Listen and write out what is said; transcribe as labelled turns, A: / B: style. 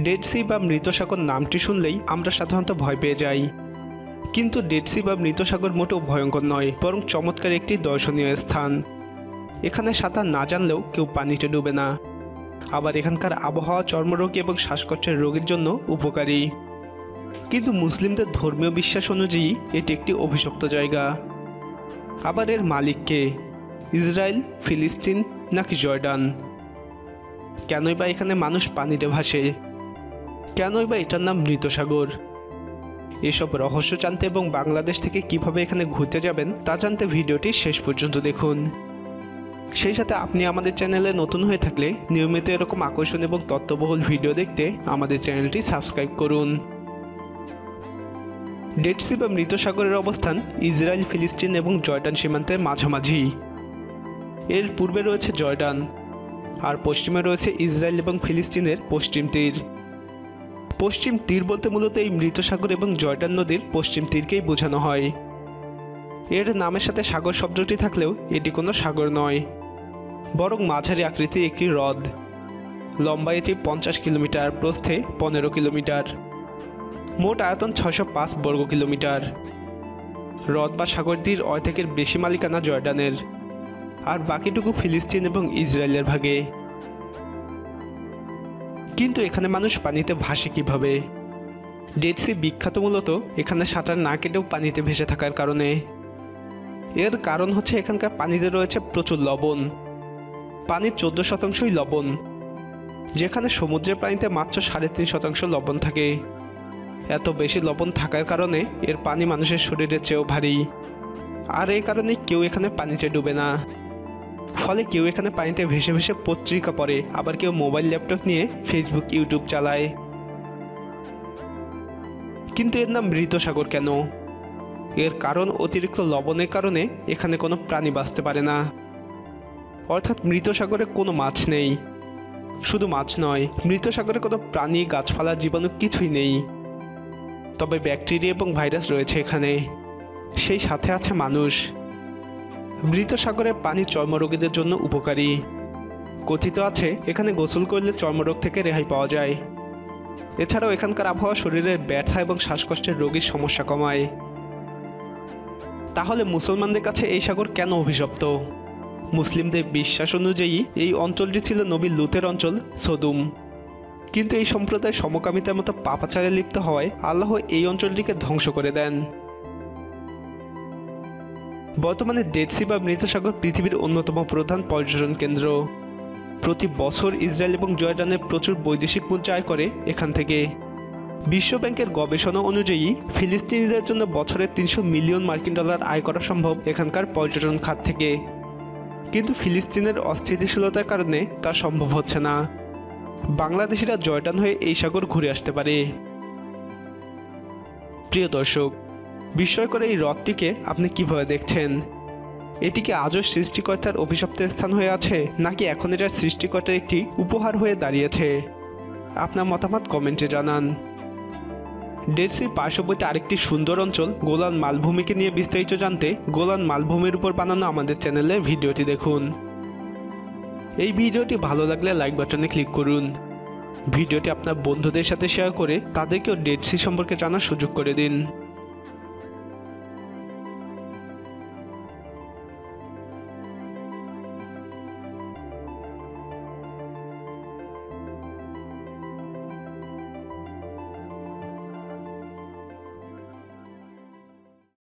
A: Dead C বা মৃত সাগর নামটি শুনলেই আমরা সাধারণত ভয় পেয়ে যাই, কিন্তু ডেড সি বা মৃত সাগর মোটেও ভয়ঙ্কর নয়, বরং চমৎকার একটি দর্শনীয় স্থান। এখানে সাঁতার না জানলেও কেউ পানিতে ডুবে না। আবার এখানকার আবহাওয়া চর্মরোগী এবং শ্বাসকষ্টের রোগীর জন্য উপকারী। কিন্তু মুসলিমদের ধর্মীয় বিশ্বাস অনুযায়ী এটি একটি অভিশপ্ত জায়গা। আবার এর মালিক কে? ইসরায়েল, ফিলিস্তিন নাকি জর্ডান? কেনই বা এখানে মানুষ পানিতে ভাসে? কেনই বা এটার নাম মৃত সাগর? এসব রহস্য জানতে এবং বাংলাদেশ থেকে কিভাবে এখানে ঘুরতে যাবেন তা জানতে ভিডিওটি শেষ পর্যন্ত দেখুন। সেই সাথে আপনি আমাদের চ্যানেলে নতুন হয়ে থাকলে নিয়মিত এরকম আকর্ষণ এবং তথ্যবহুল ভিডিও দেখতে আমাদের চ্যানেলটি সাবস্ক্রাইব করুন। ডেড সি বা মৃত সাগরের অবস্থান ইসরায়েল, ফিলিস্তিন এবং জর্ডান সীমান্তের মাঝামাঝি। এর পূর্বে রয়েছে জর্ডান, আর পশ্চিমে রয়েছে ইসরায়েল এবং ফিলিস্তিনের পশ্চিম তীর। পশ্চিম তীর বলতে মূলত এই মৃত সাগর এবং জর্ডান নদীর পশ্চিম তীরকেই বোঝানো হয়। এর নামের সাথে সাগর শব্দটি থাকলেও এটি কোনো সাগর নয়, বরং মাঝারি আকৃতির একটি হ্রদ। লম্বা এটি 50 কিলোমিটার, প্রস্থে 15 কিলোমিটার, মোট আয়তন 605 বর্গ কিলোমিটার। হ্রদ বা সাগরটির অর্ধেকের বেশি মালিকানা জর্ডানের, আর বাকিটুকু ফিলিস্তিন এবং ইসরায়েলের ভাগে। কিন্তু এখানে মানুষ পানিতে ভাসে কিভাবে? ডেড সি বিখ্যাত মূলত এখানে সাঁতার না কেটেও পানিতে ভেসে থাকার কারণে। এর কারণ হচ্ছে এখানকার পানিতে রয়েছে প্রচুর লবণ। পানির 14% লবণ, যেখানে সমুদ্রের পানিতে মাত্র 3.5% লবণ থাকে। এত বেশি লবণ থাকার কারণে এর পানি মানুষের শরীরের চেয়েও ভারী, আর এই কারণে কেউ এখানে পানিতে ডুবে না। ফলে কেউ এখানে পানিতে ভেসে ভেসে পত্রিকা পড়ে, আবার কেউ মোবাইল ল্যাপটপ নিয়ে ফেসবুক, ইউটিউব চালায়। কিন্তু এর নাম মৃত সাগর কেন? এর কারণ অতিরিক্ত লবণের কারণে এখানে কোনো প্রাণী বাঁচতে পারে না। অর্থাৎ মৃত সাগরে কোনো মাছ নেই। শুধু মাছ নয়, মৃত সাগরে কোনো প্রাণী, গাছপালা, জীবাণু কিছুই নেই। তবে ব্যাকটেরিয়া এবং ভাইরাস রয়েছে এখানে, সেই সাথে আছে মানুষ। মৃত সাগরের পানি চর্মরোগীদের জন্য উপকারী। কথিত আছে এখানে গোসল করলে চর্মরোগ থেকে রেহাই পাওয়া যায়। এছাড়াও এখানকার আবহাওয়া শরীরের ব্যথা এবং শ্বাসকষ্টের রোগীর সমস্যা কমায়। তাহলে মুসলমানদের কাছে এই সাগর কেন অভিশপ্ত? মুসলিমদের বিশ্বাস অনুযায়ী এই অঞ্চলটি ছিল নবী লুতের অঞ্চল, সদুম। কিন্তু এই সম্প্রদায় সমকামিতার মতো পাপাচারে লিপ্ত হওয়ায় আল্লাহ এই অঞ্চলটিকে ধ্বংস করে দেন। বর্তমানে ডেড সি বা মৃত সাগর পৃথিবীর অন্যতম প্রধান পর্যটন কেন্দ্র। প্রতি বছর ইসরায়েল এবং জর্ডানের প্রচুর বৈদেশিক মুদ্রা আয় করে এখান থেকে। বিশ্ব ব্যাংকের গবেষণা অনুযায়ী ফিলিস্তিনিদের জন্য বছরে 300 মিলিয়ন মার্কিন ডলার আয় করা সম্ভব এখানকার পর্যটন খাত থেকে। কিন্তু ফিলিস্তিনের অস্থিতিশীলতার কারণে তা সম্ভব হচ্ছে না। বাংলাদেশিরা জর্ডান হয়ে এই সাগর ঘুরে আসতে পারে। প্রিয় দর্শক, বিস্ময়কর এই হ্রদটিকে আপনি কিভাবে দেখছেন? এটি কি আজও সৃষ্টিকর্তার অভিশপ্ত স্থান হয়ে আছে, নাকি এখন এটার সৃষ্টিকর্তার একটি উপহার হয়ে দাঁড়িয়েছে? আপনার মতামত কমেন্টে জানান। ডেড সির পার্শ্ববর্তী আরেকটি সুন্দর অঞ্চল গোলান মালভূমিকে নিয়ে বিস্তারিত জানতে গোলান মালভূমির উপর বানানো আমাদের চ্যানেলের ভিডিওটি দেখুন। এই ভিডিওটি ভালো লাগলে লাইক বাটনে ক্লিক করুন। ভিডিওটি আপনার বন্ধুদের সাথে শেয়ার করে তাদেরকেও ডেড সি সম্পর্কে জানার সুযোগ করে দিন।